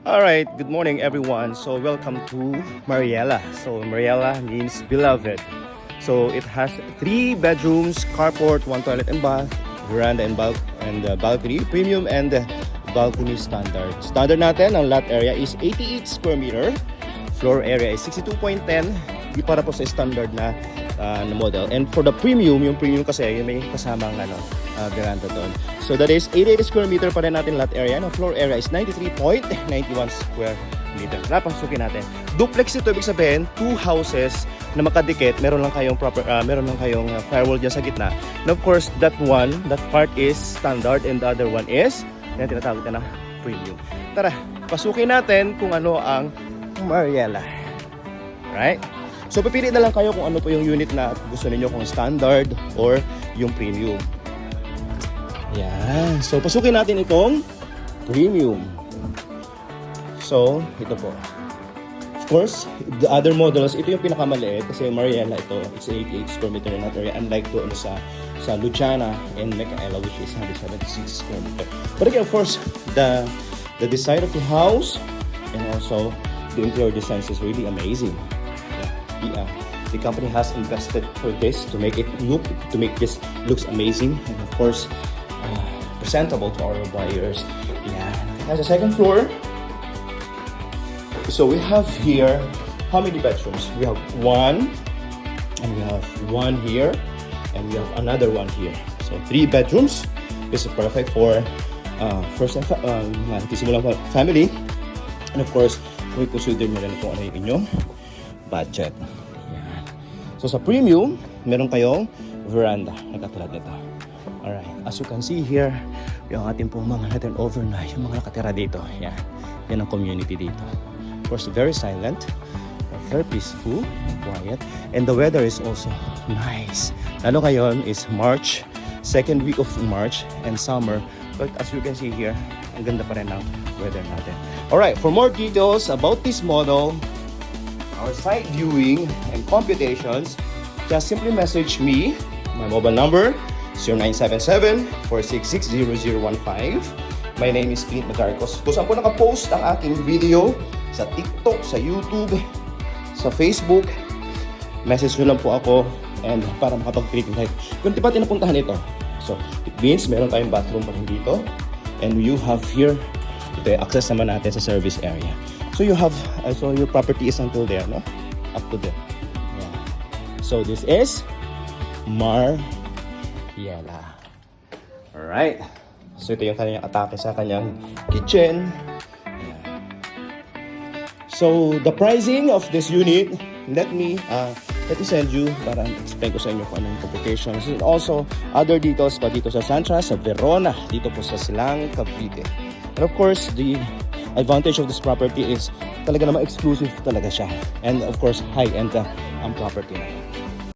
Alright, good morning everyone. So welcome to Mariela. So Mariela means beloved. So it has 3 bedrooms, carport, 1 toilet and bath, veranda and balcony, premium and balcony standard. Standard natin, ang lot area is 88 square meter. Floor area is 62.10. Di para po sa standard na model. And for the premium, yung premium kasi yung may kasamang veranda doon. So that is 88 square meter pa rin natin lot area. Ang floor area is 93.91 square meter. Napasukin natin. Duplex ito, ibig sabihin 2 houses na makadikit. Meron lang kayong firewall dyan sa gitna. And of course, that part is standard and the other one is yan tinatawag na premium. Tara, pasukin natin kung ano ang Mariela. Right? So pipili na lang kayo kung ano po yung unit na gusto niyo, kung standard or yung premium. Yan. So pasukin natin itong premium. So ito po. Of course, the other models, ito yung pinakamaliit kasi Mariela ito, it's 88 square meter na area, unlike doon sa Luciana and Micaela, which is 176 square meter. But again, of course, the design of the house and also the interior design is really amazing. The company has invested for this to make this looks amazing and of course presentable to our buyers. Yeah, it has a second floor. So we have here how many bedrooms? We have 1, and we have 1 here, and we have another one here. So 3 bedrooms. This is perfect for simulang family, and of course we consider nyo rin kung ano yung inyong budget. Yan. So sa premium, meron kayong veranda na katulad nito. Alright, as you can see here, yung ating pong mga turnover na yung mga nakatira dito. Yan. Yan ang community dito. Of course, very silent, very peaceful, quiet, and the weather is also nice. Lalo ngayon is March, second week of March and summer. But as you can see here, ang ganda pa rin ng weather natin. Alright, for more details about this model, our site viewing and computations, just simply message me. My mobile number 0977-466-0015. My name is Clint Magarcos. Kung saan po nakapost ang aking video sa TikTok, sa YouTube, sa Facebook, message nyo lang po ako and para makapag-click tayo. Kung di ba tinapuntahan ito? So, it means meron tayong bathroom pa rin dito. And you have here, ito yung access naman natin sa service area. So you have, so your property is until there, no? Up to there. Yeah. So this is Mariela. Alright. So ito yung kanyang atake sa kanyang kitchen. Yeah. So the pricing of this unit, let me send you para explain ko sa inyo kung anong complications. And also other details pa dito sa Santra, sa Verona, dito po sa Silang, Cavite. And of course, the advantage of this property is talaga naman exclusive talaga siya. And of course, high-end ang property na.